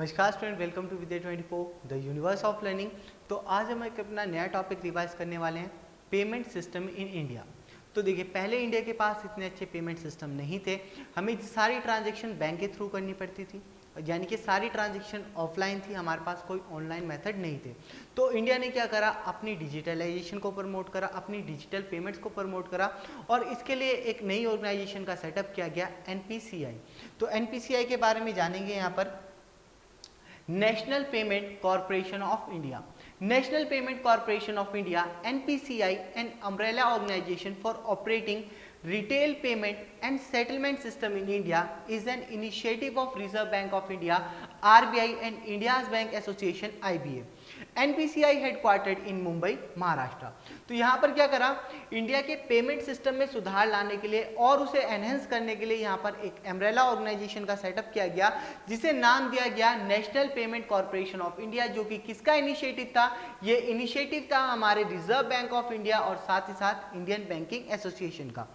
नमस्कार student, welcome to Vidya 24 the universe of learning. तो आज हम एक अपना नया टॉपिक रिवाइज करने वाले हैं, पेमेंट सिस्टम इन इंडिया। तो देखिए, पहले इंडिया के पास इतने अच्छे पेमेंट सिस्टम नहीं थे। हमें सारी ट्रांजैक्शन बैंक के थ्रू करनी पड़ती थी, यानी कि सारी ट्रांजैक्शन ऑफलाइन थी, हमारे पास कोई ऑनलाइन मेथड नहीं थे। तो इंडिया ने क्या करा, अपनी डिजिटलाइजेशन को प्रमोट करा, अपनी डिजिटल पेमेंट्स को प्रमोट करा और इसके लिए एक नई ऑर्गेनाइजेशन का सेटअप किया गया, एनपीसीआई। तो एनपीसीआई के बारे में जानेंगे यहाँ पर। National payment corporation of India. National payment corporation of India (NPCI) an umbrella organization for operating retail payment and settlement system in India, is an initiative of Reserve Bank of India (RBI) and India's Bank Association (IBA). NPCI headquartered in Mumbai, Maharashtra. तो यहाँ पर क्या करा, India के payment system में सुधार लाने के लिए और उसे एनहेंस करने के लिए यहाँ पर एक एम्ब्रेला ऑर्गेनाइजेशन का सेटअप किया गया, जिसे नाम दिया गया national payment corporation of India, जो कि किसका इनिशिएटिव था? ये इनिशिएटिव था हमारे रिजर्व बैंक ऑफ इंडिया और साथ ही साथ इंडियन बैंकिंग एसोसिएशन का,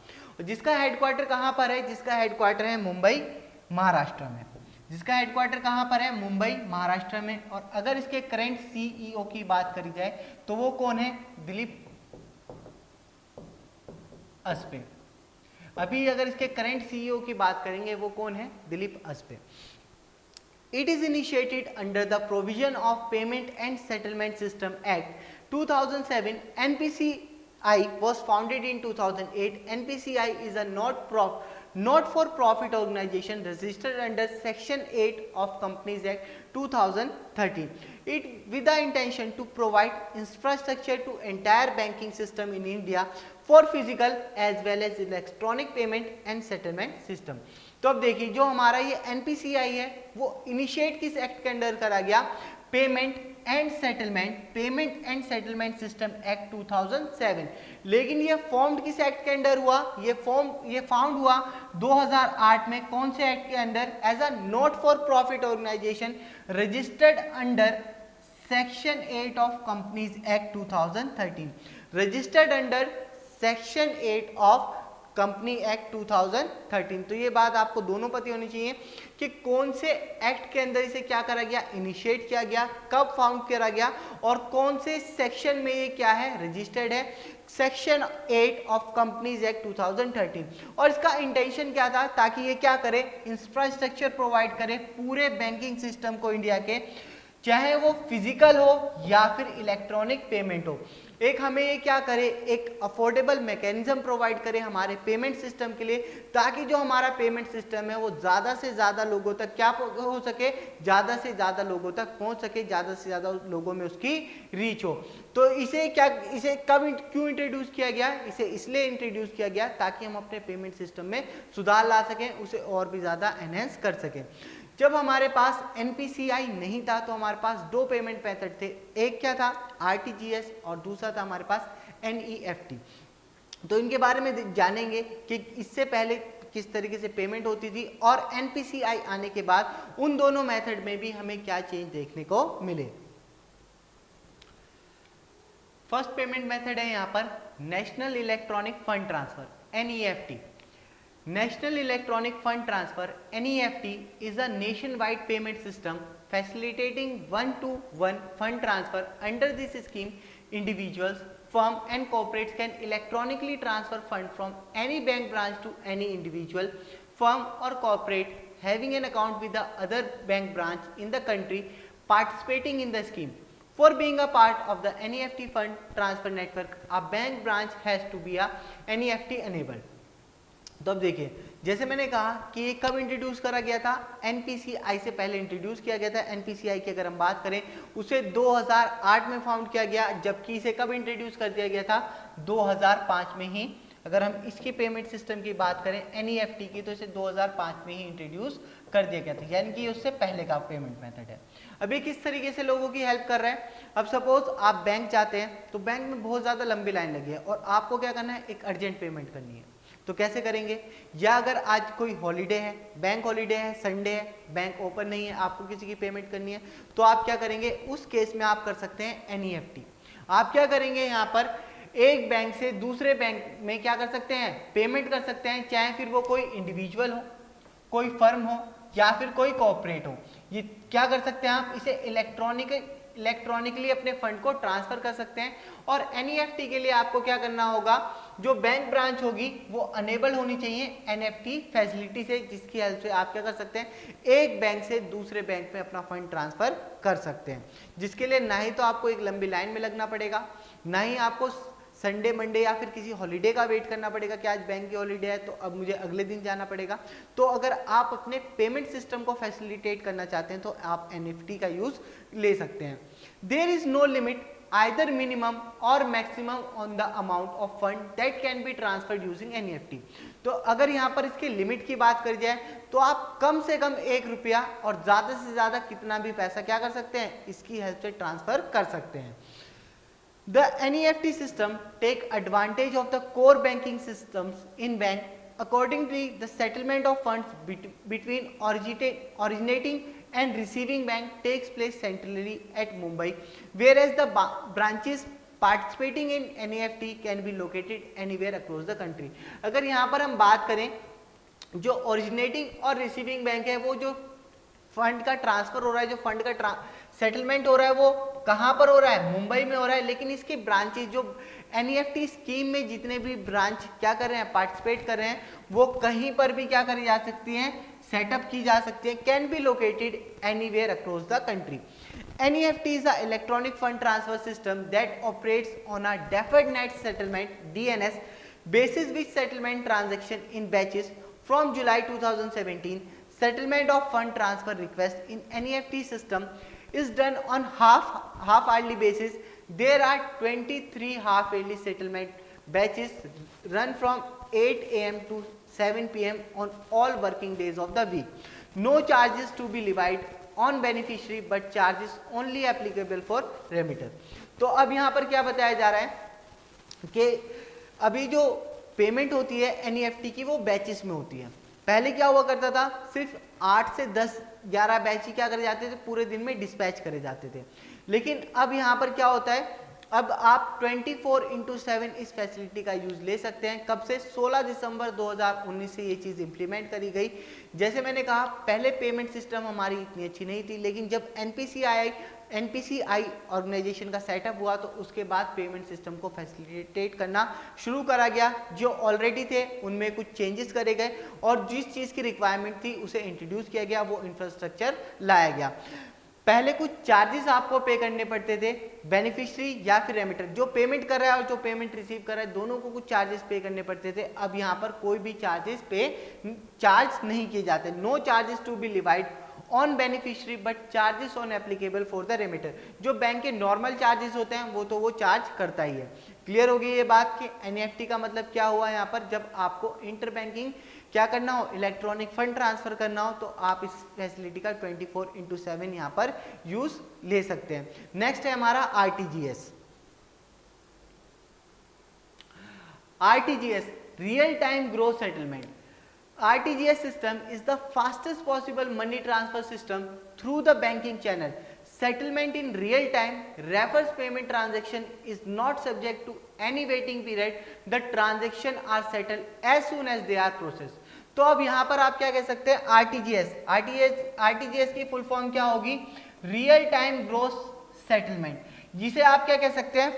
जिसका हेडक्वार्टर कहाँ पर है? जिसका हेडक्वार्टर है मुंबई, महाराष्ट्र में। जिसका हेडक्वार्टर कहाँ पर है? मुंबई, महाराष्ट्र में। और अगर इसके करंट सीईओ की बात करी जाए तो वो कौन है? दिलीप अस्पे। अभी अगर इसके करंट सीईओ की बात करेंगे, वो कौन है? Dilip अस्पे। It is initiated under the provision of Payment and Settlement System Act 2007. NPCI was founded in 2008. NPCI is a not-for-profit organization registered under Section 8 of Companies Act 2013. It with the intention to provide infrastructure to entire banking system in India for physical as well as electronic payment and settlement system. तो अब देखिए, जो हमारा ये NPCI है वो initiate किस act के अंडर करा गया? Payment and settlement system act 2007। लेकिन ये फॉर्म्ड किस एक्ट के अंडर हुआ? ये फाउंड हुआ 2008 में। कौन से एक्ट के under? As a not for profit organisation registered under section 8 of companies act 2013। Registered under section 8 of company act 2013। तो ये बात आपको दोनों पता होनी चाहिए कि कौन से एक्ट के अंदर इसे क्या करा गया, इनिशिएट किया गया, कब फाउंड करा गया और कौन से सेक्शन में ये क्या है, रजिस्टर्ड है। Section 8 of companies act 2013। और इसका इंटेंशन क्या था? ताकि ये क्या करे, इंफ्रास्ट्रक्चर प्रोवाइड करे पूरे बैंकिंग सिस्टम को इंडिया के, चाहे वो फिजिकल हो या फिर इलेक्ट्रॉनिक पेमेंट हो। एक हमें ये क्या करे, एक अफोर्डेबल मैकेनिज्म प्रोवाइड करे हमारे पेमेंट सिस्टम के लिए, ताकि जो हमारा पेमेंट सिस्टम है वो ज़्यादा से ज़्यादा लोगों तक क्या हो सके, ज़्यादा से ज़्यादा लोगों तक पहुंच सके, ज़्यादा से ज़्यादा लोगों में उसकी रीच हो। तो इसे कब क्यों इंट्रोड्यूस किया गया? इसे इसलिए इंट्रोड्यूस किया गया ताकि हम अपने पेमेंट सिस्टम में सुधार ला सकें, उसे और भी ज़्यादा एनहेंस कर सकें। जब हमारे पास एनपीसीआई नहीं था तो हमारे पास दो पेमेंट मेथड थे, एक क्या था, आरटीजीएस, और दूसरा था हमारे पास एनईएफटी। तो इनके बारे में जानेंगे कि इससे पहले किस तरीके से पेमेंट होती थी और एनपीसीआई आने के बाद उन दोनों मेथड में भी हमें क्या चेंज देखने को मिले। फर्स्ट पेमेंट मेथड है यहाँ पर national electronic fund transfer, NEFT. National Electronic Fund Transfer (NEFT) is a nationwide payment system facilitating one-to-one fund transfer. Under this scheme, individuals, firms and corporates can electronically transfer funds from any bank branch to any individual, firm or corporate having an account with the other bank branch in the country participating in the scheme. For being a part of the NEFT fund transfer network, a bank branch has to be a NEFT enabled. तो अब देखिए, जैसे मैंने कहा कि ये कब introduce करा गया था? एनपीसीआई से पहले इंट्रोड्यूस किया गया था। एनपीसीआई की अगर हम बात करें, उसे 2008 में फाउंड किया गया, जबकि इसे कब इंट्रोड्यूस कर दिया गया था? 2005 में ही। अगर हम इसकी पेमेंट सिस्टम की बात करें एनईएफटी की, तो इसे 2005 में ही इंट्रोड्यूस कर दिया गया था, यानी कि उससे पहले का पेमेंट मेथड है। अभी किस तरीके से लोगों की हेल्प कर रहा है? अब सपोज आप बैंक जाते हैं तो बैंक में बहुत ज़्यादा लंबी लाइन लगी है और आपको क्या करना है, एक अर्जेंट पेमेंट करनी है, तो कैसे करेंगे? या अगर आज कोई हॉलीडे है, बैंक हॉलीडे है, संडे है, बैंक ओपन नहीं है, आपको किसी की पेमेंट करनी है, तो आप क्या करेंगे? उस केस में आप कर सकते हैं एनईएफटी। आप क्या करेंगे, यहाँ पर एक बैंक से दूसरे बैंक में क्या कर सकते हैं? पेमेंट कर सकते हैं, चाहे फिर वो कोई इंडिविजुअल हो, कोई फर्म हो या फिर कोई कॉर्पोरेट हो। ये क्या कर सकते हैं आप, इसे इलेक्ट्रॉनिकली अपने फंड को ट्रांसफर कर सकते हैं। और एनईएफटी के लिए आपको क्या करना होगा, जो बैंक ब्रांच होगी वो अनेबल होनी चाहिए एनईएफटी फैसिलिटी से, जिसकी हेल्प से आप क्या कर सकते हैं, एक बैंक से दूसरे बैंक में अपना फंड ट्रांसफर कर सकते हैं, जिसके लिए ना ही तो आपको एक लंबी लाइन में लगना पड़ेगा, ना ही आपको संडे मंडे या फिर किसी हॉलीडे का वेट करना पड़ेगा कि आज बैंक की हॉलीडे है तो अब मुझे अगले दिन जाना पड़ेगा। तो अगर आप अपने पेमेंट सिस्टम को फैसिलिटेट करना चाहते हैं तो आप एनईएफटी का यूज ले सकते हैं। There is no limit either minimum or maximum on the amount of fund that can be transferred using NEFT। तो अगर यहाँ पर इसके लिमिट की बात करी जाए तो आप कम से कम 1 रुपया और ज़्यादा से ज़्यादा कितना भी पैसा क्या कर सकते हैं, इसकी हेल्प से ट्रांसफर कर सकते हैं। The NEFT system take advantage of the core banking systems in bank. Accordingly, the settlement of funds between originating and receiving bank takes place centrally at Mumbai, whereas the branches participating in NEFT can be located anywhere across the country। अगर यहाँ पर हम बात करें, जो originating और receiving bank है, वो जो फंड का ट्रांसफर हो रहा है, जो फंड का सेटलमेंट हो रहा है, वो कहाँ पर हो रहा है, मुंबई में हो रहा है। लेकिन इसके ब्रांचेस जो एनईएफटी स्कीम में जितने भी ब्रांच क्या कर रहे हैं, पार्टिसिपेट कर रहे हैं, वो कहीं पर भी क्या करी जा सकती हैं, सेटअप की जा सकती है, can be located anywhere across the country. NEFT is an electronic fund transfer system that operates on a deferred net settlement DNS basis, which settlement transaction in batches from July 2017. Settlement of fund transfer request in NEFT system is done on half-hourly basis. There are 23 half-yearly settlement batches run from 8 AM to 7 PM on all working days of the week. No charges to be levied on beneficiary but charges only applicable for remitter। तो अब यहाँ पर क्या बताया जा रहा है कि अभी जो पेमेंट होती है एनईएफटी की वो बैचेस में होती है। पहले क्या हुआ करता था, सिर्फ 8 से 10-11 बैच ही क्या करे जाते थे, पूरे दिन में डिस्पैच करे जाते थे। लेकिन अब यहाँ पर क्या होता है, अब आप 24/7 इस फैसिलिटी का यूज ले सकते हैं। कब से, 16 दिसंबर 2019 से ये चीज़ इंप्लीमेंट करी गई। जैसे मैंने कहा, पहले पेमेंट सिस्टम हमारी इतनी अच्छी नहीं थी, लेकिन जब एनपीसीआई ऑर्गेनाइजेशन का सेटअप हुआ तो उसके बाद पेमेंट सिस्टम को फैसिलिटेट करना शुरू करा गया। जो ऑलरेडी थे उनमें कुछ चेंजेस करे गए और जिस चीज़ की रिक्वायरमेंट थी उसे इंट्रोड्यूस किया गया, वो इंफ्रास्ट्रक्चर लाया गया। पहले कुछ चार्जेस आपको पे करने पड़ते थे, बेनिफिशियरी या फिर रेमिटर, जो पेमेंट कर रहा है और जो पेमेंट रिसीव कर रहा है दोनों को कुछ चार्जेस पे करने पड़ते थे। अब यहाँ पर कोई भी चार्ज नहीं किए जाते। No charges to be levied on beneficiary but charges on applicable for the remitter. जो बैंक के नॉर्मल चार्जेस होते हैं वो तो वो चार्ज करता ही है। क्लियर होगी ये बात कि एनईएफटी का मतलब क्या हुआ यहाँ पर, जब आपको इंटर बैंकिंग क्या करना हो, इलेक्ट्रॉनिक फंड ट्रांसफर करना हो तो आप इस फैसिलिटी का 24/7 यहाँ पर यूज ले सकते हैं। नेक्स्ट है हमारा RTGS. RTGS real time growth settlement. RTGS system is the fastest possible money transfer system through the banking channel. Settlement in real time refers payment transaction is not subject to any waiting period. The transaction are settled as soon as they are processed. तो अब यहाँ पर आप क्या कह सकते हैं, RTGS की फुल फॉर्म क्या होगी, रियल टाइम ग्रोथ सेटलमेंट, जिसे आप क्या कह सकते हैं,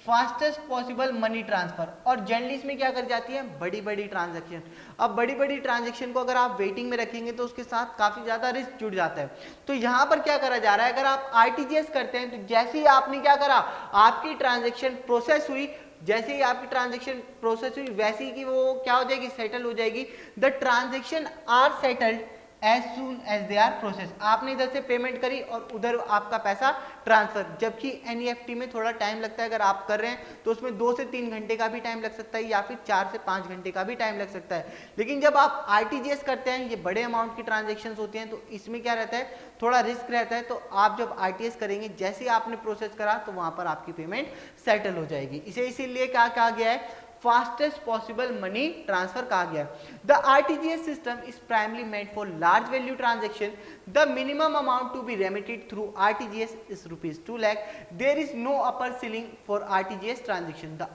फास्टेस्ट पॉसिबल मनी ट्रांसफर। और जनरली इसमें क्या कर जाती है, बड़ी बड़ी ट्रांजैक्शन। अब बड़ी बड़ी ट्रांजैक्शन को अगर आप वेटिंग में रखेंगे तो उसके साथ काफी ज्यादा रिस्क जुड़ जाता है। तो यहाँ पर क्या करा जा रहा है, अगर आप आरटीजीएस करते हैं तो जैसे ही आपने क्या करा, आपकी ट्रांजैक्शन प्रोसेस हुई, जैसे ही आपकी ट्रांजैक्शन प्रोसेस हुई वैसे ही कि वो क्या हो जाएगी, सेटल हो जाएगी। The transaction are settled as soon as they are process. आपने इधर से पेमेंट करी और उधर आपका पैसा ट्रांसफर, जबकि एनईएफटी में थोड़ा टाइम लगता है। अगर आप कर रहे हैं तो उसमें 2 से 3 घंटे का भी टाइम लग सकता है या फिर 4 से 5 घंटे का भी टाइम लग सकता है। लेकिन जब आप आरटीजीएस करते हैं, ये बड़े अमाउंट की ट्रांजेक्शन होती हैं, तो इसमें क्या रहता है, थोड़ा रिस्क रहता है। तो आप जब आरटीजीएस करेंगे, जैसे ही आपने प्रोसेस करा तो वहां पर आपकी पेमेंट सेटल हो जाएगी। इसे इसीलिए क्या कहा गया है, फास्टेस्ट पॉसिबल मनी ट्रांसफर कहा गया। The RTGS system is primarily made for large value transaction. The minimum amount to be remitted through RTGS is ₹2 lakh. There is no upper ceiling for RTGS transaction. The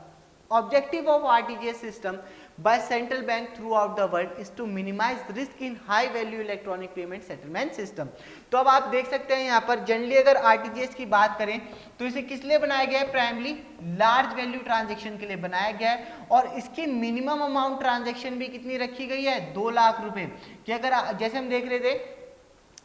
Objective of RTGS system by central bank throughout the world is to minimize risk in high value electronic payment settlement system. तो अब आप देख सकते हैं यहाँ पर generally अगर RTGS की बात करें तो इसे किस लिए बनाया गया है, प्राइमरी लार्ज वैल्यू ट्रांजेक्शन के लिए बनाया गया है और इसकी मिनिमम अमाउंट ट्रांजेक्शन भी कितनी रखी गई है, 2 लाख रुपए कि अगर जैसे हम देख रहे थे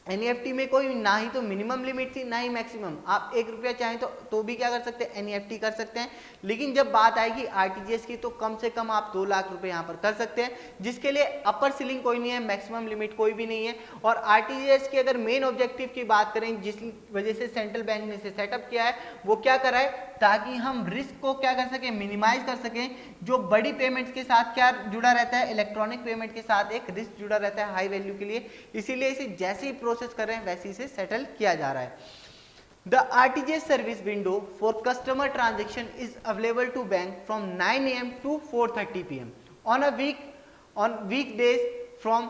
एनईएफटी में कोई ना ही तो मिनिमम लिमिट थी ना ही मैक्सिमम, आप 1 रुपया चाहें तो भी क्या कर सकते हैं, एनईएफटी कर सकते हैं। लेकिन जब बात आएगी आरटीजीएस की तो कम से कम आप 2 लाख रुपए यहाँ पर कर सकते हैं, जिसके लिए अपर सीलिंग कोई नहीं है, मैक्सिमम लिमिट कोई भी नहीं है। और आरटीजीएस की अगर मेन ऑब्जेक्टिव की बात करें जिस वजह से सेंट्रल बैंक ने इसे सेटअप किया है वो क्या करा है, ताकि हम रिस्क को क्या कर सकें, मिनिमाइज कर सकें। जो बड़ी पेमेंट्स के साथ क्या जुड़ा रहता है, इलेक्ट्रॉनिक पेमेंट के साथ एक रिस्क जुड़ा रहता है हाई वैल्यू के लिए, इसीलिए इसे जैसे ही प्रोसेस कर रहे हैं वैसे इसे सेटल किया जा रहा है। The RTGS service window for customer transaction is available to bank from 9 AM to 4:30 PM on weekdays from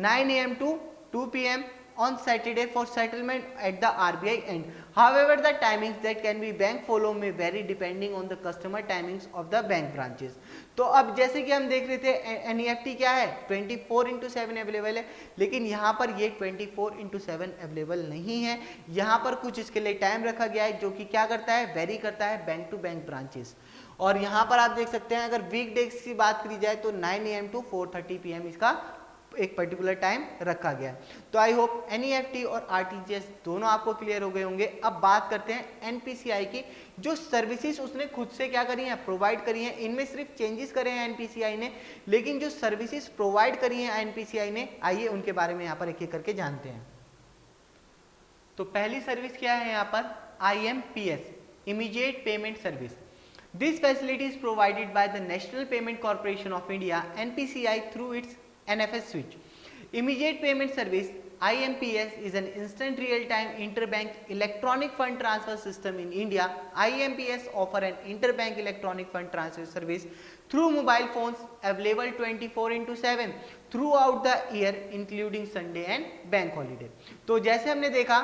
9 AM to 2 PM on Saturday for settlement at the RBI end. However, the timings that can be bank follow may vary depending on the customer timings of the bank branches. तो अब जैसे कि हम देख रहे थे NEFT क्या है 24/7 अवेलेबल है, लेकिन यहाँ पर ये 24/7 अवेलेबल नहीं है। यहाँ पर कुछ इसके लिए टाइम रखा गया है जो कि क्या करता है, वेरी करता है बैंक टू बैंक ब्रांचेस। और यहाँ पर आप देख सकते हैं अगर वीकडेज की बात करी जाए तो 9 AM to 4:30 PM इसका एक पर्टिकुलर टाइम रखा गया। तो आई होप एनईएफटी और आरटीजीएस दोनों आपको क्लियर हो गए होंगे। अब बात करते हैं एनपीसीआई की, जो सर्विसेज उसने खुद से क्या करी हैं, प्रोवाइड करी हैं। इनमें सिर्फ चेंजेस करे हैं एनपीसीआई ने, लेकिन जो सर्विसेज प्रोवाइड करी हैं एनपीसीआई ने, आइए उनके बारे में यहाँ पर एक एक करके जानते हैं। तो पहली सर्विस क्या है यहाँ पर, IMPS, immediate payment service. This facility is provided by the national payment corporation of India NPCI through it's NFS switch. Immediate payment service IMPS is an instant real-time interbank electronic fund transfer system in India. IMPS offer an interbank electronic fund transfer service through mobile phones available 24/7 throughout the year including Sunday and bank holiday. तो जैसे हमने देखा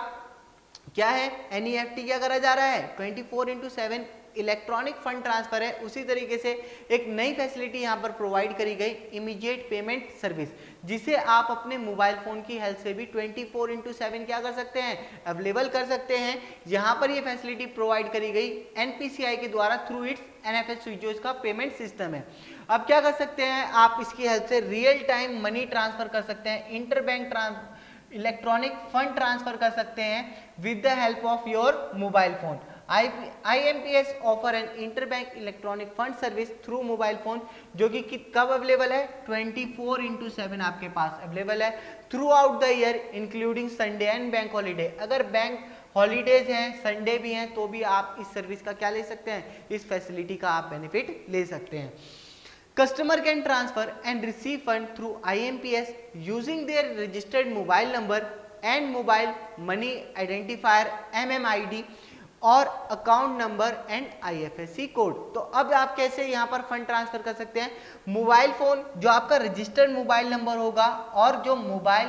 क्या है, NEFT क्या करा जा रहा है, 24/7 इलेक्ट्रॉनिक फंड ट्रांसफर है। उसी तरीके से एक नई फैसिलिटी यहाँ पर प्रोवाइड करी गई, इमीडिएट पेमेंट सर्विस, जिसे आप अपने मोबाइल फोन की हेल्प से भी 24/7 क्या कर सकते हैं, अवेलेबल कर सकते हैं। यहाँ पर ये फैसिलिटी प्रोवाइड करी गई एनपीसीआई के द्वारा थ्रू इट्स NFS स्विच, जो इसका पेमेंट सिस्टम है। अब क्या कर सकते हैं, आप इसकी हेल्प से रियल टाइम मनी ट्रांसफर कर सकते हैं, इंटरबैंक इलेक्ट्रॉनिक फंड ट्रांसफर कर सकते हैं with the help of your mobile phone. IMPS offer an interbank electronic fund service through mobile phone, जो कि कब अवेलेबल है, 24/7 आपके पास अवेलेबल है throughout the year including Sunday and bank holiday. अगर बैंक हॉलीडेज हैं, संडे भी हैं, तो भी आप इस सर्विस का क्या ले सकते हैं, इस फैसिलिटी का आप बेनिफिट ले सकते हैं। Customer can transfer and receive fund through IMPS using their registered mobile number and mobile money identifier MMID और account number and IFSC code. तो अब आप कैसे यहाँ पर फंड ट्रांसफर कर सकते हैं, मोबाइल फोन जो आपका रजिस्टर्ड मोबाइल नंबर होगा और जो मोबाइल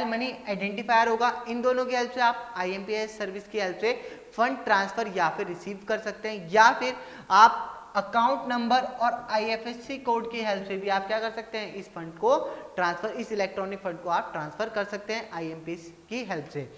मनी आइडेंटिफायर होगा, इन दोनों की हेल्प से आप IMPS सर्विस की हेल्प से फंड ट्रांसफर या फिर रिसीव कर सकते हैं, या फिर आप अकाउंट नंबर और IFSC कोड की हेल्प से भी आप क्या कर सकते हैं, इस फंड को ट्रांसफर, इस इलेक्ट्रॉनिक फंड को आप ट्रांसफर कर सकते हैं IMPS की हेल्प से।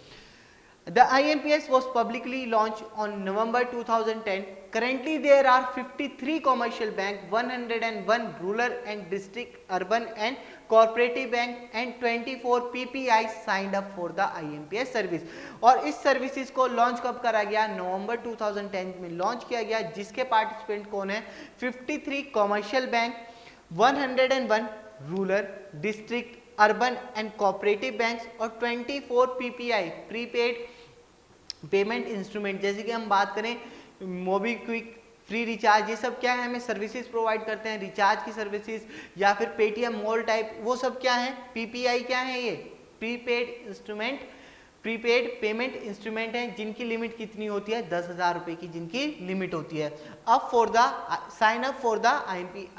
The IMPS was publicly launched on November 2010. Currently, there are 53 commercial bank, 101 rural and district, urban and cooperative bank, and 24 PPI signed up for the IMPS service. और इस services को launch कब करा गया, नवंबर 2010 में launch किया गया, जिसके पार्टिसिपेंट कौन है, 53 commercial bank, 101 rural, district, urban and cooperative banks और 24 PPI प्रीपेड पेमेंट इंस्ट्रूमेंट। जैसे कि हम बात करें मोबीक्विक, फ्री रिचार्ज, ये सब क्या है, हमें सर्विसेज प्रोवाइड करते हैं, रिचार्ज की सर्विसेज, या फिर पेटीएम मॉल टाइप, वो सब क्या है, PPI क्या है, ये प्रीपेड पेमेंट इंस्ट्रूमेंट हैं, जिनकी लिमिट कितनी होती है, 10,000 रुपए की जिनकी लिमिट होती है। अब for the sign up for the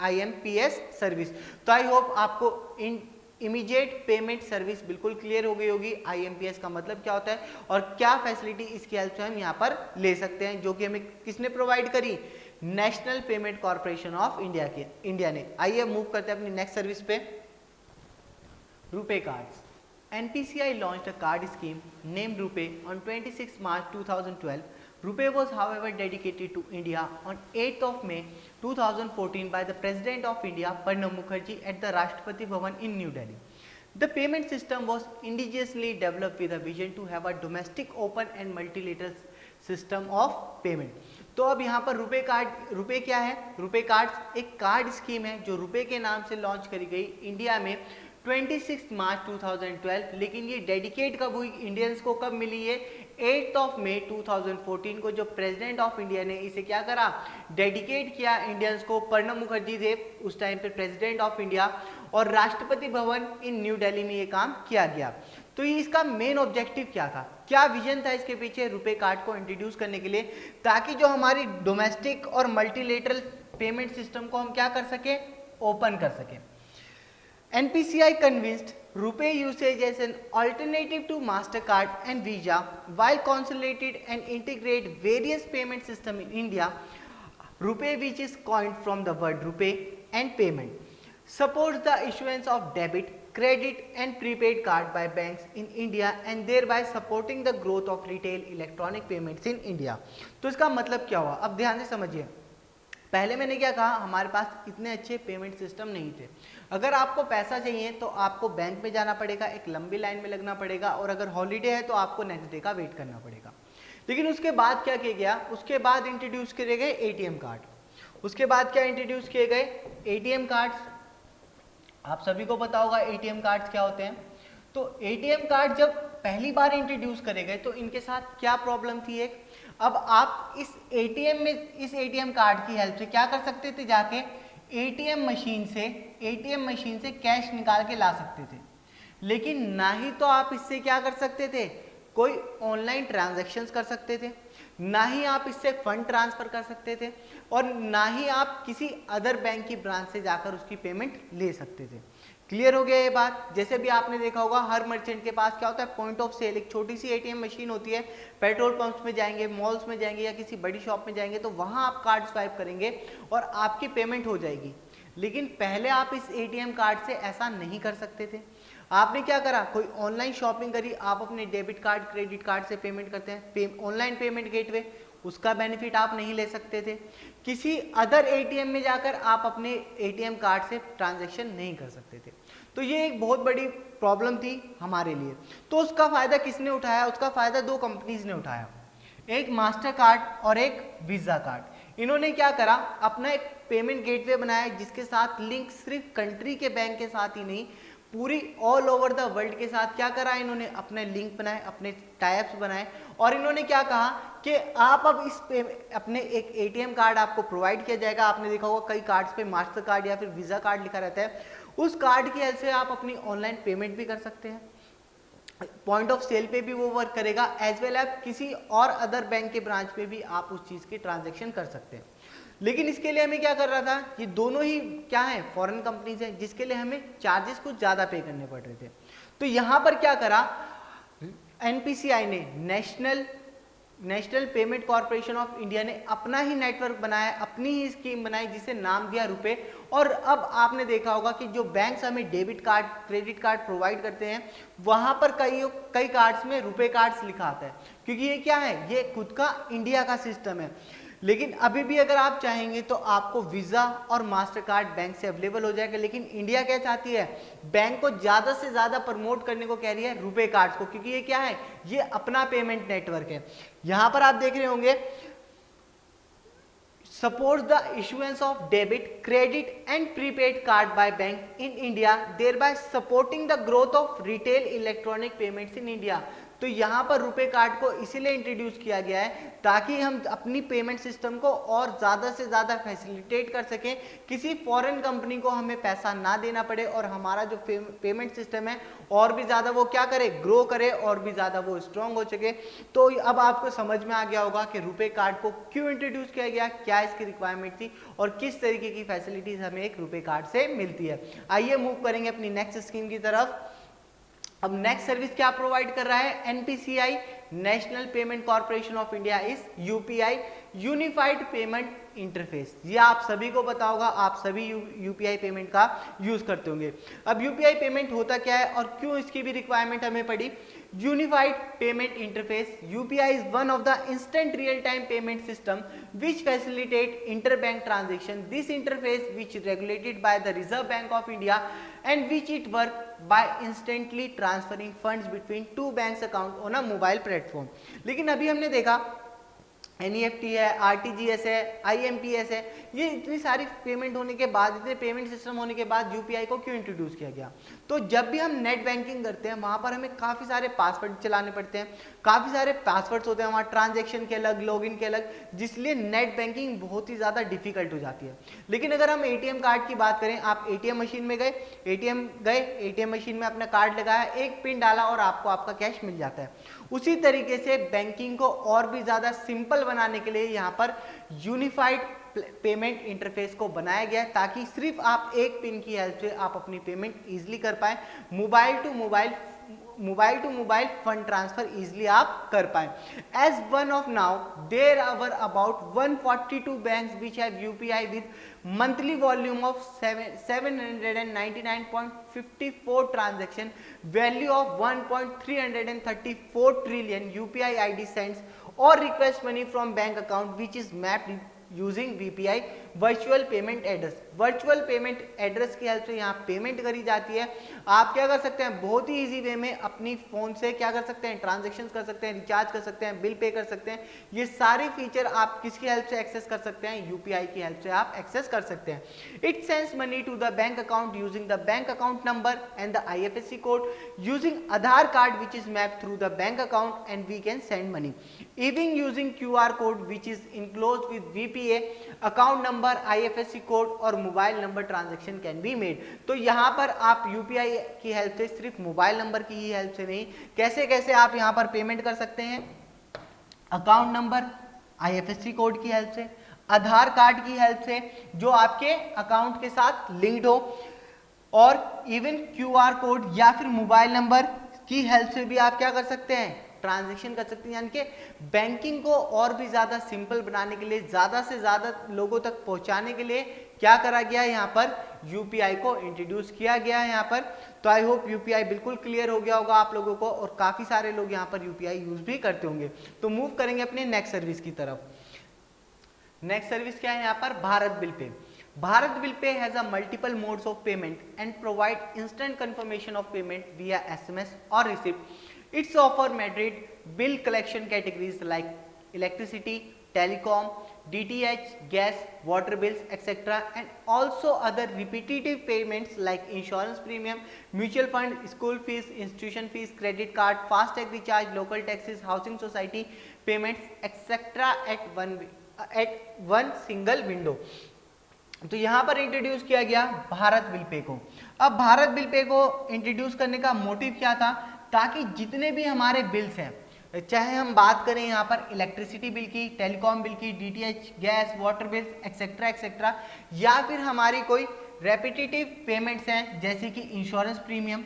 IMPS service. तो आई होप आपको इमीडिएट पेमेंट सर्विस बिल्कुल क्लियर हो गई होगी, IMPS का मतलब क्या होता है और क्या फैसिलिटी इसकी हेल्प से हम यहाँ पर ले सकते हैं, जो कि हमें किसने प्रोवाइड करी, national payment corporation of India ने। आइए मूव करते हैं अपनी नेक्स्ट सर्विस पे, RuPay cards. NPCI launched a card scheme named RuPay on 26 March 2012. RuPay was however dedicated to India on 8th of May 2014 by the President of India Pranab Mukherjee at the Rashtrapati Bhavan in New Delhi. The payment system was indigenously developed with a vision to have a domestic open and multilateral system of payment. तो अब यहाँ पर रुपे क्या है? RuPay cards एक card scheme है जो रुपे के नाम से लॉन्च करी गई इंडिया में 26 मार्च 2012, लेकिन ये डेडिकेट कब हुई इंडियंस को, कब मिली है? 8 ऑफ मई 2014 को, जो प्रेसिडेंट ऑफ इंडिया ने इसे क्या करा, डेडिकेट किया इंडियंस को। प्रणब मुखर्जी थे उस टाइम पे प्रेसिडेंट ऑफ इंडिया, और राष्ट्रपति भवन इन न्यू दिल्ली में ये काम किया गया। तो ये इसका मेन ऑब्जेक्टिव क्या था, क्या विजन था इसके पीछे रुपे कार्ड को इंट्रोड्यूस करने के लिए, ताकि जो हमारी डोमेस्टिक और मल्टीलेटरल पेमेंट सिस्टम को हम क्या कर सके, ओपन कर सके। NPCI convinced RuPay usage as an alternative to MasterCard and Visa while consolidate and integrate various payment systems in India. RuPay, which is coined from the word rupee and payment, supports the issuance of debit, credit and prepaid card by banks in India and thereby supporting the growth of retail electronic payments in India. तो इसका मतलब क्या हुआ, अब ध्यान से समझिए। पहले मैंने क्या कहा, हमारे पास इतने अच्छे पेमेंट सिस्टम नहीं थे। अगर आपको पैसा चाहिए तो आपको बैंक में जाना पड़ेगा, एक लंबी लाइन में लगना पड़ेगा, और अगर हॉलीडे है तो आपको नेक्स्ट डे का वेट करना पड़ेगा। लेकिन उसके बाद क्या किया गया, उसके बाद इंट्रोड्यूस किए गए एटीएम कार्ड। उसके बाद क्या इंट्रोड्यूस किए गए, एटीएम कार्ड्स। आप सभी को पता होगा एटीएम कार्ड्स क्या होते हैं। तो एटीएम कार्ड जब पहली बार इंट्रोड्यूस करे गए तो इनके साथ क्या प्रॉब्लम थी, एक अब आप इस एटीएम कार्ड की हेल्प से क्या कर सकते थे, जाके एटीएम मशीन से कैश निकाल के ला सकते थे। लेकिन ना ही तो आप इससे क्या कर सकते थे, कोई ऑनलाइन ट्रांजैक्शंस कर सकते थे, ना ही आप इससे फंड ट्रांसफर कर सकते थे, और ना ही आप किसी अदर बैंक की ब्रांच से जाकर उसकी पेमेंट ले सकते थे। क्लियर हो गया ये बात। जैसे भी आपने देखा होगा हर मर्चेंट के पास क्या होता है, पॉइंट ऑफ सेल, एक छोटी सी एटीएम मशीन होती है। पेट्रोल पंप्स में जाएंगे, मॉल्स में जाएंगे या किसी बड़ी शॉप में जाएंगे तो वहां आप कार्ड स्वाइप करेंगे और आपकी पेमेंट हो जाएगी। लेकिन पहले आप इस एटीएम कार्ड से ऐसा नहीं कर सकते थे। आपने क्या करा, कोई ऑनलाइन शॉपिंग करी, आप अपने डेबिट कार्ड क्रेडिट कार्ड से पेमेंट करते हैं, ऑनलाइन पेमेंट गेटवे, उसका बेनिफिट आप नहीं ले सकते थे। किसी अदर एटीएम में जाकर आप अपने एटीएम कार्ड से ट्रांजैक्शन नहीं कर सकते थे। तो ये एक बहुत बड़ी प्रॉब्लम थी हमारे लिए। तो उसका फायदा किसने उठाया, उसका फायदा दो कंपनीज ने उठाया, एक मास्टर कार्ड और एक वीजा कार्ड। इन्होंने क्या करा, अपना एक पेमेंट गेटवे बनाया जिसके साथ लिंक सिर्फ कंट्री के बैंक के साथ ही नहीं, पूरी ऑल ओवर द वर्ल्ड के साथ क्या करा, इन्होंने अपने लिंक बनाए, अपने टाइप्स बनाए, और इन्होंने क्या कहा कि आप अब अपने एक एटीएम कार्ड आपको प्रोवाइड किया जाएगा। आपने देखा होगा कई कार्ड्स पे मास्टर कार्ड या फिर वीजा कार्ड लिखा रहता है। उस कार्ड की हेल्प से आप अपनी ऑनलाइन पेमेंट भी कर सकते हैं, पॉइंट ऑफ सेल पे भी वो वर्क करेगा, एज वेल एज किसी और अदर बैंक के ब्रांच पे भी आप उस चीज की ट्रांजैक्शन कर सकते हैं। लेकिन इसके लिए हमें क्या कर रहा था, ये दोनों ही क्या है, फॉरेन कंपनीज हैं, जिसके लिए हमें चार्जेस कुछ ज्यादा पे करने पड़ रहे थे। तो यहां पर क्या करा, एनपीसीआई ने national payment corporation of India ने अपना ही नेटवर्क बनाया, अपनी ही स्कीम बनाई जिसे नाम दिया रुपे। और अब आपने देखा होगा कि जो बैंक्स हमें debit card credit card provide करते हैं वहां पर कई कार्ड्स में रुपे कार्ड्स लिखा आता है, क्योंकि ये क्या है, ये खुद का इंडिया का सिस्टम है। लेकिन अभी भी अगर आप चाहेंगे तो आपको वीजा और मास्टर कार्ड बैंक से अवेलेबल हो जाएगा। लेकिन इंडिया क्या चाहती है, बैंक को ज्यादा से ज्यादा प्रमोट करने को कह रही है रुपे कार्ड्स को, क्योंकि ये क्या है, ये अपना पेमेंट नेटवर्क है। यहां पर आप देख रहे होंगे, supports the issuance of debit, credit and prepaid card by bank in India, thereby supporting the growth of retail electronic payments in India। तो यहाँ पर रुपे कार्ड को इसीलिए इंट्रोड्यूस किया गया है ताकि हम अपनी पेमेंट सिस्टम को और ज़्यादा से ज़्यादा फैसिलिटेट कर सकें, किसी फॉरेन कंपनी को हमें पैसा ना देना पड़े और हमारा जो पेमेंट सिस्टम है और भी ज़्यादा वो क्या करे, ग्रो करे और भी ज़्यादा वो स्ट्रॉन्ग हो सके। तो अब आपको समझ में आ गया होगा कि रुपे कार्ड को क्यों इंट्रोड्यूस किया गया, क्या इसकी रिक्वायरमेंट थी और किस तरीके की फैसिलिटीज़ हमें एक रुपे कार्ड से मिलती है। आइए मूव करेंगे अपनी नेक्स्ट स्कीम की तरफ। अब नेक्स्ट सर्विस क्या प्रोवाइड कर रहा है, NPCI national payment corporation of India is UPI unified payment interface, ये आप सभी को पता होगा, आप सभी यूपीआई पेमेंट का यूज करते होंगे। अब यूपीआई पेमेंट होता क्या है और क्यों इसकी भी रिक्वायरमेंट हमें पड़ी? Unified Payment Interface, UPI is one of the instant real-time payment system which facilitate interbank transaction. This interface, which is regulated by the Reserve Bank of India, and which it work by instantly transferring funds between two banks account on a mobile platform. लेकिन अभी हमने देखा NEFT है, RTGS है, IMPS है, ये इतनी सारी पेमेंट होने के बाद, इतने पेमेंट सिस्टम होने के बाद यूपीआई को क्यों इंट्रोड्यूस किया गया? तो जब भी हम नेट बैंकिंग करते हैं वहां पर हमें काफी सारे पासवर्ड चलाने पड़ते हैं, काफी सारे पासवर्ड्स होते हैं वहां, ट्रांजैक्शन के अलग, लॉगिन के अलग, जिसलिए नेट बैंकिंग बहुत ही ज्यादा डिफिकल्ट हो जाती है। लेकिन अगर हम एटीएम कार्ड की बात करें, आप एटीएम मशीन में गए, एटीएम मशीन में अपना कार्ड लगाया, एक पिन डाला और आपको आपका कैश मिल जाता है। उसी तरीके से बैंकिंग को और भी ज्यादा सिंपल बनाने के लिए यहाँ पर यूनिफाइड पेमेंट इंटरफेस को बनाया गया है, ताकि सिर्फ आप एक पिन की हेल्प से आप अपनी पेमेंट इजीली कर पाए, mobile to mobile fund transfer easily आप कर पाए। As one of now there are about 142 banks which have UPI with monthly volume of 799.54 transaction, value of 1.334 trillion UPI ID sends or request money from bank account which is mapped using VPI virtual payment address. Virtual payment address की help से यहाँ payment करी जाती है। आप क्या कर सकते हैं, बहुत ही इजी वे में अपनी फोन से क्या कर सकते हैं, ट्रांजैक्शंस कर सकते हैं, रिचार्ज कर सकते हैं, बिल पे कर सकते हैं। ये सारे फीचर आप किसकी हेल्प से एक्सेस कर सकते हैं, यूपीआई की हेल्प से आप एक्सेस कर सकते हैं। It sends money to the bank account using the bank account number and the IFSC code using Aadhaar card which is mapped through the bank account and we can send money even using QR code which is enclosed with VPA, account number, IFSC code और mobile number transaction can be made. तो यहाँ पर आप UPI की help से सिर्फ mobile number की ही help से नहीं, कैसे कैसे आप यहाँ पर पेमेंट कर सकते हैं, अकाउंट नंबर, IFSC कोड की हेल्प से, आधार कार्ड की हेल्प से जो आपके अकाउंट के साथ लिंक्ड हो, और इवन QR कोड या फिर मोबाइल नंबर की हेल्प से भी आप क्या कर सकते हैं, ट्रांजैक्शन कर सकते हैं। यानी कि बैंकिंग को और भी ज्यादा सिंपल बनाने के लिए, ज्यादा से ज्यादा लोगों तक पहुंचाने के लिए क्या करा गया है, यहाँ पर यूपीआई को इंट्रोड्यूस किया गया है यहाँ पर। तो आई होप यूपीआई बिल्कुल क्लियर हो गया होगा आप लोगों को, और काफी सारे लोग यहाँ पर यूपीआई यूज भी करते होंगे। तो मूव करेंगे अपने नेक्स्ट सर्विस की तरफ। नेक्स्ट सर्विस क्या है यहाँ पर, Bharat bill pay. Bharat bill pay has a multiple modes of payment and provide instant confirmation of payment विया एसएमएस और receipt. It's offer mandate bill collection categories like electricity, telecom, DTH, gas, water bills, etc. and also other repetitive payments like insurance premium, mutual fund, school fees, institution fees, credit card, FASTag recharge, local taxes, housing society payments, etc. at one single window. तो यहाँ पर introduce किया गया Bharat bill pay को। अब Bharat bill pay को introduce करने का मोटिव क्या था, ताकि जितने भी हमारे बिल्स हैं, चाहे हम बात करें यहाँ पर इलेक्ट्रिसिटी बिल की, टेलीकॉम बिल की, DTH, gas, water bills etcetera etcetera, या फिर हमारी कोई रेपिटेटिव पेमेंट्स हैं जैसे कि insurance premium,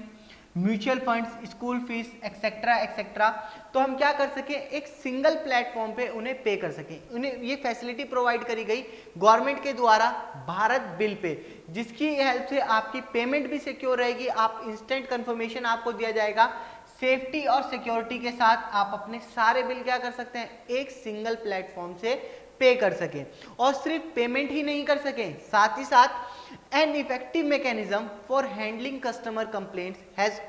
mutual funds, school fees etcetera etcetera, तो हम क्या कर सके, एक सिंगल प्लेटफॉर्म पे उन्हें पे कर सके। उन्हें ये फैसिलिटी प्रोवाइड करी गई गवर्नमेंट के द्वारा भारत बिल पे, जिसकी हेल्प से आपकी पेमेंट भी सिक्योर रहेगी, आप इंस्टेंट कंफर्मेशन आपको दिया जाएगा, सेफ्टी और सिक्योरिटी के साथ आप अपने सारे बिल क्या कर सकते हैं, एक सिंगल प्लेटफॉर्म से पे कर सके। और सिर्फ पेमेंट ही नहीं कर सके, साथ ही साथ an effective mechanism for handling customer complaints has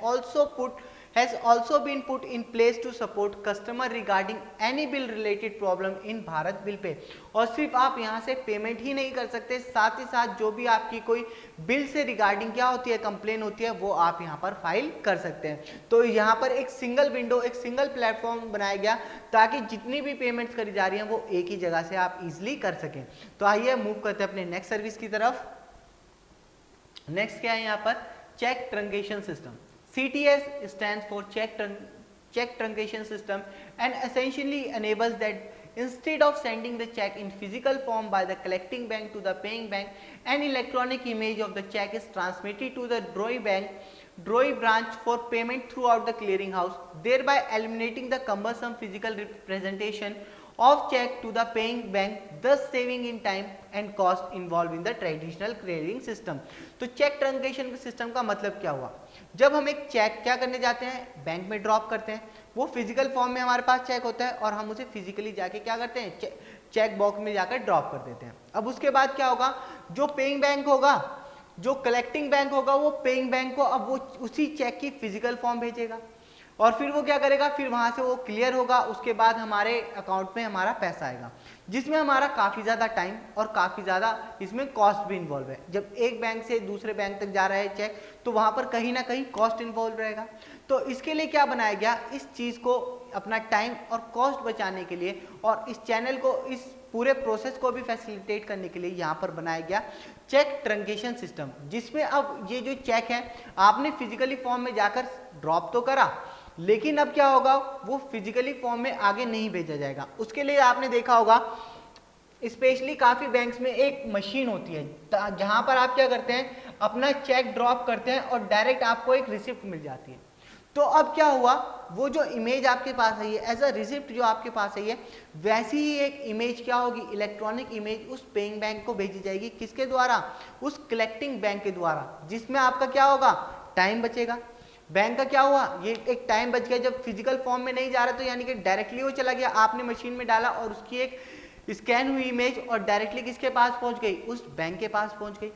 also been put in place to support customer regarding any bill related problem in Bharat bill pay. और सिर्फ आप यहाँ से पेमेंट ही नहीं कर सकते, साथ ही साथ जो भी आपकी कोई बिल से रिगार्डिंग क्या होती है, कंप्लेन होती है, वो आप यहाँ पर फाइल कर सकते हैं। तो यहाँ पर एक सिंगल विंडो, एक सिंगल प्लेटफॉर्म बनाया गया, ताकि जितनी भी पेमेंट्स करी जा रही हैं वो एक ही जगह से आप इजिली कर सकें। तो आइए मूव करते हैं अपने नेक्स्ट सर्विस की तरफ। नेक्स्ट क्या है यहाँ पर, check truncation system. CTS stands for check truncation system and essentially enables that instead of sending the check in physical form by the collecting bank to the paying bank, an electronic image of the check is transmitted to the drawee branch for payment throughout the clearing house, thereby eliminating the cumbersome physical representation of check to the paying bank, thus saving in time and cost involved in the traditional clearing system. तो check transaction system का मतलब क्या हुआ? जब हम एक check क्या करने जाते हैं, बैंक में ड्रॉप करते हैं, वो फिजिकल फॉर्म में हमारे पास चेक होता है और हम उसे फिजिकली जाके क्या करते हैं, चेक बॉक्स में जाकर ड्रॉप कर देते हैं। अब उसके बाद क्या होगा, जो पेइंग बैंक होगा, जो कलेक्टिंग बैंक होगा, वो पेइंग बैंक को अब वो उसी चेक की फिजिकल फॉर्म भेजेगा और फिर वो क्या करेगा, फिर वहां से वो क्लियर होगा, उसके बाद हमारे अकाउंट में हमारा पैसा आएगा, जिसमें हमारा काफी ज्यादा टाइम और काफी ज्यादा इसमें कॉस्ट भी इन्वॉल्व है। जब एक बैंक से दूसरे बैंक तक जा रहा है चेक, तो वहां पर कहीं ना कहीं कॉस्ट इन्वॉल्व रहेगा। तो इसके लिए क्या बनाया गया, इस चीज को अपना टाइम और कॉस्ट बचाने के लिए और इस चैनल को, इस पूरे प्रोसेस को भी फैसिलिटेट करने के लिए यहाँ पर बनाया गया चेक ट्रंकेशन सिस्टम, जिसमें अब ये जो चेक है आपने फिजिकली फॉर्म में जाकर ड्रॉप तो करा, लेकिन अब क्या होगा, वो फिजिकली फॉर्म में आगे नहीं भेजा जाएगा। उसके लिए आपने देखा होगा स्पेशली काफी बैंक्स में एक मशीन होती है जहां पर आप क्या करते हैं, अपना चेक ड्रॉप करते हैं और डायरेक्ट आपको एक रिसिप्ट मिल जाती है। तो अब क्या हुआ, वो जो इमेज आपके पास है, एज अ रिसिप्ट जो आपके पास है, वैसी ही एक इमेज क्या होगी, इलेक्ट्रॉनिक इमेज उस पेइंग बैंक को भेजी जाएगी। किसके द्वारा, उस कलेक्टिंग बैंक के द्वारा, जिसमें आपका क्या होगा, टाइम बचेगा। बैंक का क्या हुआ, ये एक टाइम बच गया, जब फिजिकल फॉर्म में नहीं जा रहा तो यानी कि डायरेक्टली वो चला गया, आपने मशीन में डाला और उसकी एक स्कैन हुई इमेज और डायरेक्टली किसके पास पहुंच गई, उस बैंक के पास पहुंच गई।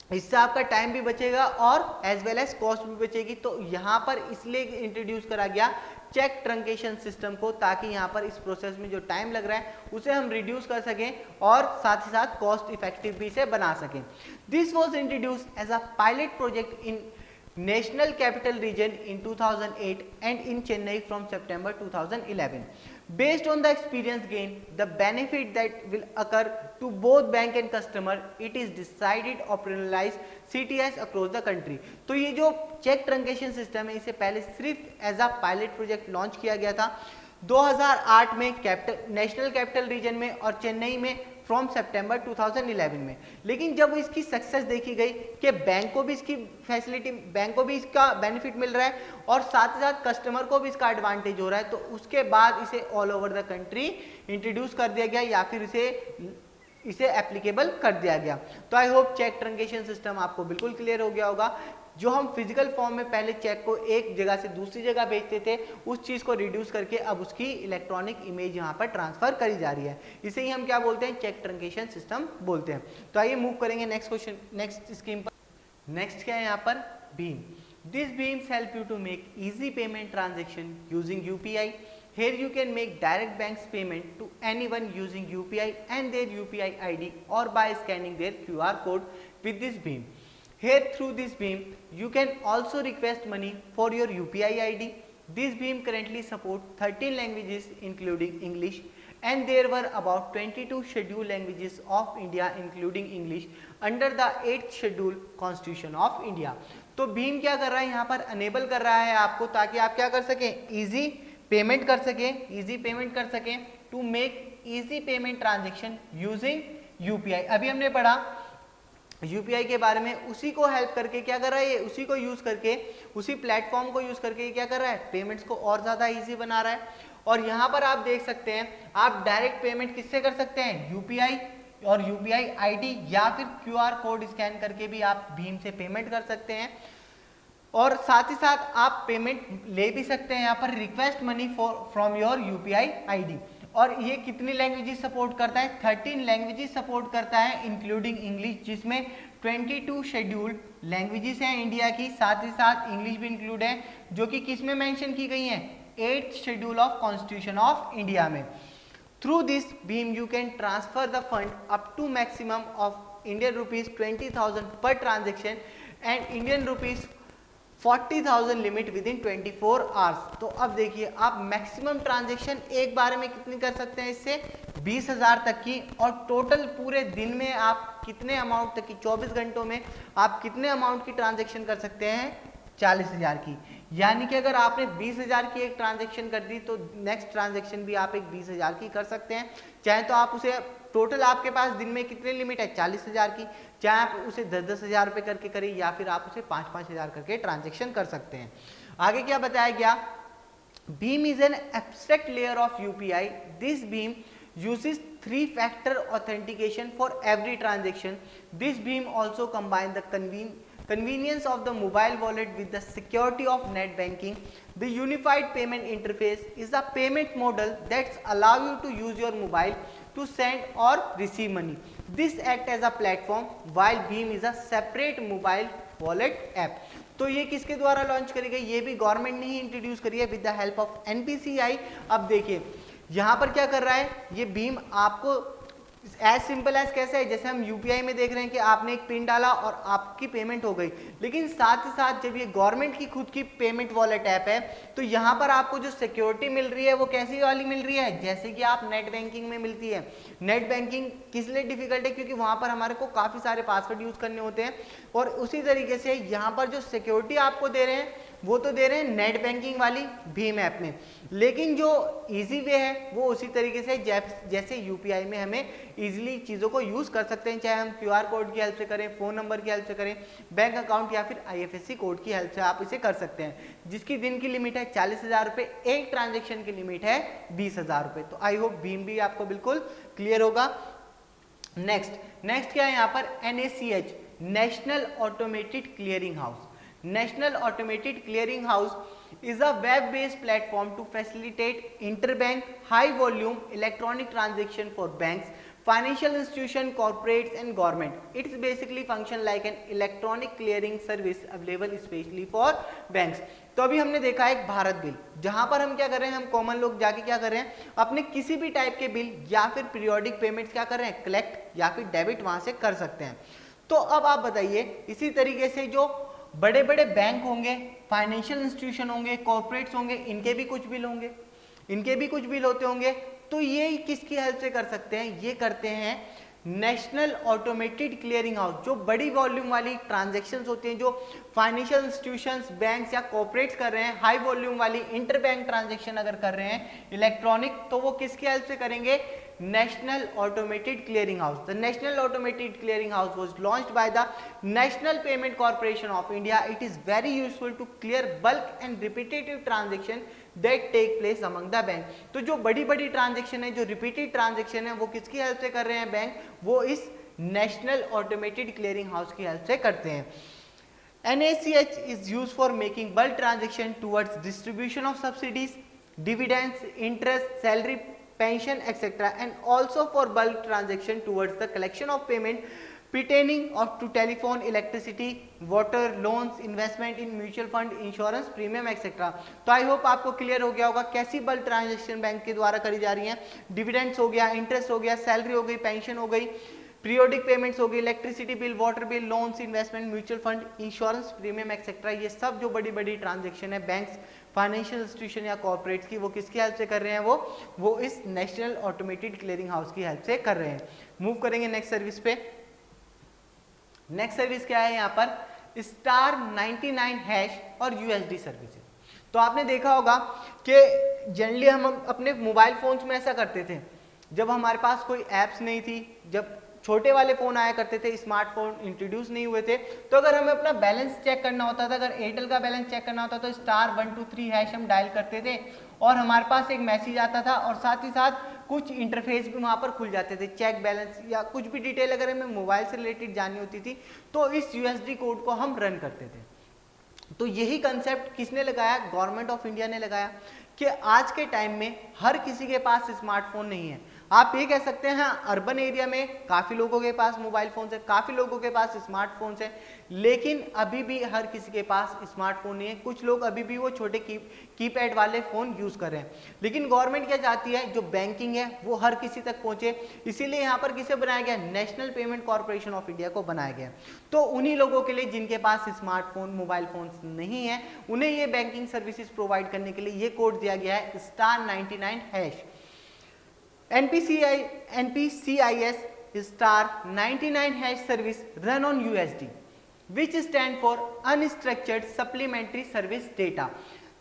इससे आपका टाइम भी बचेगा और एज वेल एज कॉस्ट भी बचेगी। तो यहाँ पर इसलिए इंट्रोड्यूस करा गया चेक ट्रंकेशन सिस्टम को, ताकि यहाँ पर इस प्रोसेस में जो टाइम लग रहा है उसे हम रिड्यूस कर सकें और साथ ही साथ कॉस्ट इफेक्टिव भी इसे बना सकें। This was introduce as a pilot project in National Capital Region in 2008 and in Chennai from September 2011. Based on the experience gained, the benefit that will occur to both bank and customer, it is decided operationalize CTS across the country. तो ये जो check truncation system है, इसे पहले सिर्फ as a pilot project launch किया गया था 2008 में नेशनल कैपिटल रीजन में और चेन्नई में फ्रॉम सितंबर 2011 में। लेकिन जब इसकी सक्सेस देखी गई कि बैंक को भी इसकी फैसिलिटी, बैंक को भी इसका बेनिफिट मिल रहा है और साथ ही साथ कस्टमर को भी इसका एडवांटेज हो रहा है, तो उसके बाद इसे all over the country introduce कर दिया गया या फिर इसे एप्लीकेबल कर दिया गया। तो I hope check truncation system आपको बिल्कुल क्लियर हो गया होगा। जो हम फिजिकल फॉर्म में पहले चेक को एक जगह से दूसरी जगह भेजते थे, उस चीज को रिड्यूस करके अब उसकी इलेक्ट्रॉनिक इमेज यहाँ पर ट्रांसफर करी जा रही है। इसे ही हम क्या बोलते हैं, चेक ट्रंकेशन सिस्टम बोलते हैं। तो आइए मूव करेंगे नेक्स्ट क्वेश्चन, नेक्स्ट स्कीम पर। नेक्स्ट क्या है यहाँ पर, भीम। This BHIM's help you to make easy payment transaction using UPI. Here you can make direct banks payment to anyone using UPI and their UPI ID or by scanning their QR code with this Bhim. Here through this Bhim you can also request money for your UPI ID. This Bhim currently support 13 languages including English and there were about 22 scheduled languages of India including English under the 8th schedule Constitution of India. तो Bhim क्या कर रहा है यहाँ पर, enable कर रहा है आपको ताकि आप क्या कर सकें, इजी पेमेंट कर सकें, to make easy payment transaction using UPI. अभी हमने पढ़ा यूपीआई के बारे में, उसी को हेल्प करके क्या कर रहा है ये, उसी को यूज करके, उसी प्लेटफॉर्म को यूज करके क्या कर रहा है, पेमेंट्स को और ज्यादा इजी बना रहा है। और यहाँ पर आप देख सकते हैं, आप डायरेक्ट पेमेंट किससे कर सकते हैं, यूपीआई और यूपीआई आईडी या फिर क्यूआर कोड स्कैन करके भी आप भीम से पेमेंट कर सकते हैं। और साथ ही साथ आप पेमेंट ले भी सकते हैं यहाँ पर, request money from your UPI ID. और ये कितनी लैंग्वेजेस सपोर्ट करता है, 13 लैंग्वेजेस सपोर्ट करता है इंक्लूडिंग इंग्लिश, जिसमें 22 शेड्यूल्ड लैंग्वेजेस हैं इंडिया की, साथ ही साथ इंग्लिश भी इंक्लूड है, जो कि किस में मेंशन की गई हैं, 8th schedule of constitution of India में। थ्रू दिस भीम you can transfer the fund up to maximum of Indian rupees 20,000 per transaction and Indian rupees 40,000 limit within 24 hours. तो अब देखिए, आप मैक्सिमम ट्रांजेक्शन एक बार में कितनी कर सकते हैं, इससे 20,000 तक की, और टोटल पूरे दिन में आप कितने अमाउंट तक की, 24 घंटों में आप कितने अमाउंट की ट्रांजेक्शन कर सकते हैं, 40,000 की। यानी कि अगर आपने 20,000 की एक ट्रांजेक्शन कर दी तो नेक्स्ट ट्रांजेक्शन भी आप एक 20,000 की कर सकते हैं। चाहे तो आप उसे टोटल, आपके पास दिन में कितने लिमिट है, 40,000 की, चाहे आप उसे 10,000 रुपए करके करें या फिर आप उसे 5,000 करके ट्रांजेक्शन कर सकते हैं। आगे क्या बताया गया, BHIM is an abstract layer of UPI. This BHIM uses three-factor authentication for every transaction. This BHIM also combines the convenience of the mobile wallet with the security of net banking. The unified payment interface is a payment model that allows you to use your mobile to send or receive money. This acts as a platform while BHIM is a separate mobile wallet app. तो ये किसके द्वारा launch करी गई? ये भी government ने ही introduce करी है with the help of NPCI. अब देखिए यहाँ पर क्या कर रहा है, ये भीम आपको एज सिंपल एज कैसे है, जैसे हम यूपीआई में देख रहे हैं कि आपने एक पिन डाला और आपकी पेमेंट हो गई, लेकिन साथ ही साथ जब ये गवर्नमेंट की खुद की पेमेंट वॉलेट ऐप है तो यहाँ पर आपको जो सिक्योरिटी मिल रही है वो कैसी वाली मिल रही है, जैसे कि आप नेट बैंकिंग में मिलती है. नेट बैंकिंग किस लिए डिफिकल्ट है, क्योंकि वहाँ पर हमारे को काफ़ी सारे पासवर्ड यूज़ करने होते हैं, और उसी तरीके से यहाँ पर जो सिक्योरिटी आपको दे रहे हैं वो तो दे रहे हैं नेट बैंकिंग वाली भीम ऐप में, लेकिन जो इजी वे है वो उसी तरीके से जैसे यूपीआई में हमें इजीली चीज़ों को यूज़ कर सकते हैं, चाहे हम क्यूआर कोड की हेल्प से करें, फ़ोन नंबर की हेल्प से करें, बैंक अकाउंट या फिर आईएफएससी कोड की हेल्प से आप इसे कर सकते हैं, जिसकी दिन की लिमिट है 40,000 रुपये, एक ट्रांजेक्शन की लिमिट है 20,000 रुपये. तो आई होप भीम भी आपको बिल्कुल क्लियर होगा. नेक्स्ट क्या है यहाँ पर, NACH, national automated clearing house. National Automated Clearing House is a web-based platform to facilitate interbank high-volume electronic transaction for banks, financial institutions, corporates, and government. It's basically function like an electronic clearing service available especially for banks. तो अभी हमने देखा एक Bharat bill, जहां पर हम क्या कर रहे हैं, हम कॉमन लोग जाके क्या कर रहे हैं, अपने किसी भी टाइप के बिल या फिर पीरियोडिक पेमेंट्स क्या कर रहे हैं, कलेक्ट या फिर डेबिट वहां से कर सकते हैं. तो अब आप बताइए, इसी तरीके से जो बड़े बड़े बैंक होंगे, फाइनेंशियल इंस्टीट्यूशन होंगे, कॉर्पोरेट्स होंगे, इनके भी कुछ बिल होंगे, इनके भी कुछ बिल होते होंगे, तो ये किसकी हेल्प से कर सकते हैं, ये करते हैं नेशनल ऑटोमेटेड क्लियरिंग हाउस. जो बड़ी वॉल्यूम वाली ट्रांजैक्शंस होती हैं, जो फाइनेंशियल इंस्टीट्यूशंस, बैंक्स या कॉर्पोरेट्स कर रहे हैं, हाई वॉल्यूम वाली इंटर बैंक ट्रांजैक्शन अगर कर रहे हैं इलेक्ट्रॉनिक, तो वो किसकी हेल्प से करेंगे, National Automated Clearing House. The National Automated Clearing House was launched by the National Payment Corporation of India. It is very useful to clear bulk and repetitive transactions that take place among the bank. तो जो बड़ी बड़ी transaction है, जो repeated transaction है, वो किसकी help से कर रहे हैं बैंक, वो इस नेशनल ऑटोमेटेड क्लियरिंग हाउस की हेल्प से करते हैं. NACH is used for making bulk transaction towards distribution of subsidies, dividends, interest, salary, pension, etc., and also for bulk transaction towards the collection of payment pertaining to telephone, electricity, water, loans, investment in mutual fund, insurance, premium, etc. तो I hope आपको clear हो गया होगा कैसी bulk transaction bank के द्वारा करी जा रही हैं. डिविडेंड्स हो गया, इंटरेस्ट हो गया, सैलरी हो गई, पेंशन हो गई, पीरियोडिक पेमेंट्स हो गई, electricity bill, water bill, loans, investment, mutual fund, insurance, premium, etcetera. ये सब जो बड़ी बड़ी ट्रांजेक्शन है बैंक्स, फाइनेंशियल इंस्टीट्यूशन या कॉर्पोरेट्स की, वो किसकी हेल्प से कर रहे हैं, वो इस नेशनल ऑटोमेटेड क्लियरिंग हाउस की हेल्प से कर रहे हैं. मूव करेंगे नेक्स्ट सर्विस पे. नेक्स्ट सर्विस क्या है यहाँ पर, *99# और USD सर्विस. तो आपने देखा होगा कि जनरली हम अपने मोबाइल फोन्स में ऐसा करते थे, जब हमारे पास कोई ऐप्स नहीं थी, जब छोटे वाले फ़ोन आया करते थे, स्मार्टफोन इंट्रोड्यूस नहीं हुए थे, तो अगर हमें अपना बैलेंस चेक करना होता था, अगर एयरटेल का बैलेंस चेक करना होता तो *123# हम डायल करते थे और हमारे पास एक मैसेज आता था और साथ ही साथ कुछ इंटरफेस भी वहाँ पर खुल जाते थे, चेक बैलेंस या कुछ भी डिटेल अगर हमें मोबाइल से रिलेटेड जाननी होती थी तो इस USD कोड को हम रन करते थे. तो यही कंसेप्ट किसने लगाया, गवर्नमेंट ऑफ इंडिया ने लगाया कि आज के टाइम में हर किसी के पास स्मार्टफोन नहीं है. आप ये कह सकते हैं अर्बन एरिया में काफ़ी लोगों के पास मोबाइल फ़ोन्स है, काफ़ी लोगों के पास स्मार्टफोन्स है, लेकिन अभी भी हर किसी के पास स्मार्टफोन नहीं है. कुछ लोग अभी भी वो छोटे कीपैड वाले फ़ोन यूज़ कर रहे हैं. लेकिन गवर्नमेंट क्या चाहती है, जो बैंकिंग है वो हर किसी तक पहुँचे, इसीलिए यहाँ पर किसे बनाया गया, national payment corporation of India को बनाया गया. तो उन्हीं लोगों के लिए जिनके पास स्मार्टफोन, मोबाइल फ़ोन्स नहीं है, उन्हें ये बैंकिंग सर्विसेज प्रोवाइड करने के लिए ये कोड दिया गया है *99#. NPCIS *99# service run on USD, which stand for Unstructured Supplementary Service Data.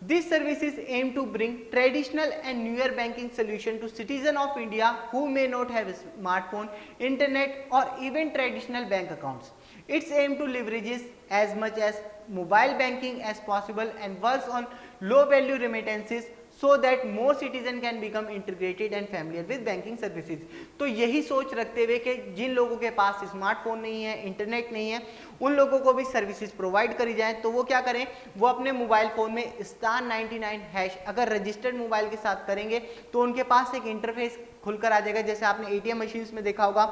These services aim to bring traditional and newer banking solution to citizens of India who may not have a smartphone, internet, or even traditional bank accounts. Its aim to leverage as much as mobile banking as possible and works on low value remittances, so that more citizen can become integrated and familiar with banking services। तो यही सोच रखते हुए कि जिन लोगों के पास smartphone नहीं है, इंटरनेट नहीं है, उन लोगों को भी सर्विसेज प्रोवाइड करी जाए, तो वो क्या करें, वो अपने मोबाइल फोन में *99# अगर रजिस्टर्ड मोबाइल के साथ करेंगे तो उनके पास एक इंटरफेस खुलकर आ जाएगा। जैसे आपने एटीएम मशीन में देखा होगा,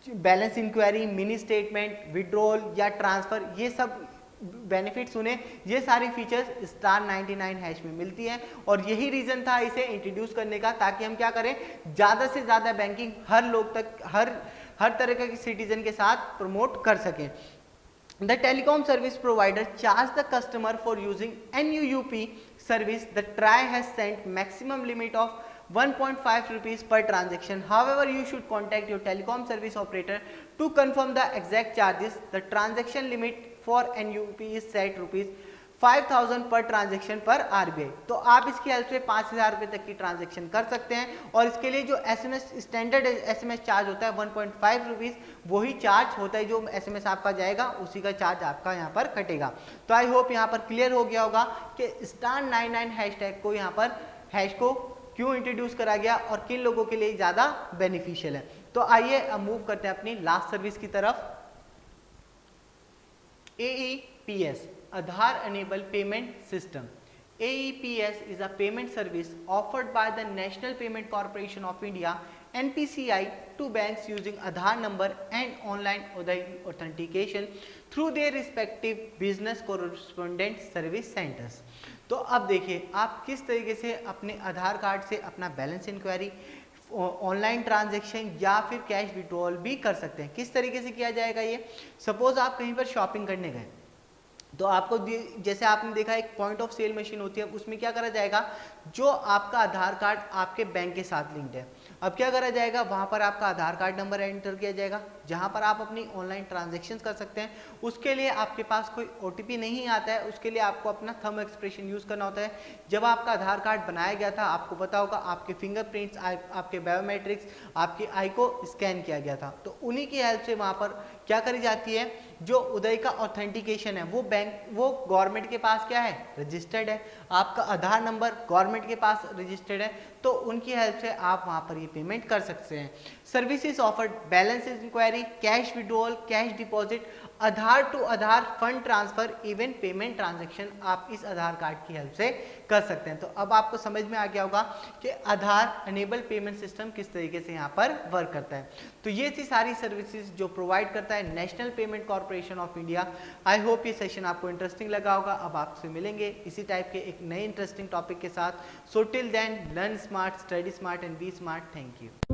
balance enquiry, mini statement, withdrawal या ट्रांसफर, ये सब बेनिफिट्स उन्हें, ये सारी फीचर्स *99# में मिलती हैं। और यही रीजन था इसे इंट्रोड्यूस करने का, ताकि हम क्या करें, ज़्यादा से ज़्यादा बैंकिंग हर लोग तक, हर तरह के सिटीजन के साथ प्रमोट कर सकें। The telecom service provider charge the customer for using NUUP service. The TRAI has sent maximum limit of 1.5 rupees per transaction. However, you should contact your telecom service operator to confirm the exact charges. The transaction limit for NUUP is set rupees 5000 per transaction पर RBI। तो आप इसकी help से 5000 रुपये तक की transaction कर सकते हैं। और इसके लिए जो SMS स्टैंडर्ड SMS चार्ज होता है 1.5 रुपीज़, वही चार्ज होता है, जो SMS आपका जाएगा उसी का चार्ज आपका यहाँ पर कटेगा। तो आई होप यहाँ पर क्लियर हो गया होगा कि *99# को यहाँ पर हैश को क्यों इंट्रोड्यूस करा गया और किन लोगों के लिए ज़्यादा बेनिफिशियल है। तो आइए अब मूव करते हैं अपनी लास्ट सर्विस की तरफ। AEPS, Aadhaar Enabled Payment System. AEPS is a payment service offered by the National Payment Corporation of India (NPCI) to banks using Aadhaar number and online authentication through their respective business correspondent service centers। तो अब देखिए आप किस तरीके से अपने आधार card से अपना बैलेंस इंक्वायरी, ऑनलाइन ट्रांजैक्शन या फिर कैश विड्रॉल भी कर सकते हैं। किस तरीके से किया जाएगा ये, सपोज आप कहीं पर शॉपिंग करने गए, तो आपको जैसे आपने देखा एक पॉइंट ऑफ सेल मशीन होती है, उसमें क्या करा जाएगा, जो आपका आधार कार्ड आपके बैंक के साथ लिंक्ड है, अब क्या करा जाएगा, वहां पर आपका आधार कार्ड नंबर एंटर किया जाएगा, जहां पर आप अपनी ऑनलाइन ट्रांजैक्शन कर सकते हैं। उसके लिए आपके पास कोई OTP नहीं आता है, उसके लिए आपको अपना थंब एक्सप्रेशन यूज करना होता है। जब आपका आधार कार्ड बनाया गया था, आपको पता होगा आपके फिंगरप्रिंट्स, आपके बायोमेट्रिक्स, आपकी आई को स्कैन किया गया था, तो उन्हीं की हेल्प से वहां पर क्या करी जाती है, जो उदय का ऑथेंटिकेशन है, वो गवर्नमेंट के पास क्या है, रजिस्टर्ड है, आपका आधार नंबर गवर्नमेंट के पास रजिस्टर्ड है, तो उनकी हेल्प से आप वहां पर ये पेमेंट कर सकते हैं। Services offered, balance enquiry, cash withdrawal, cash deposit, Aadhaar to Aadhaar fund transfer, even payment transaction आप इस आधार कार्ड की हेल्प से कर सकते हैं। तो अब आपको समझ में आ गया होगा कि आधार एनेबल पेमेंट सिस्टम किस तरीके से यहाँ पर वर्क करता है। तो ये थी सारी सर्विसेज जो प्रोवाइड करता है national payment corporation of India. I hope ये सेशन आपको इंटरेस्टिंग लगा होगा। अब आपसे मिलेंगे इसी टाइप के एक नए इंटरेस्टिंग टॉपिक के साथ। So till then, learn smart, study smart and be smart. Thank you.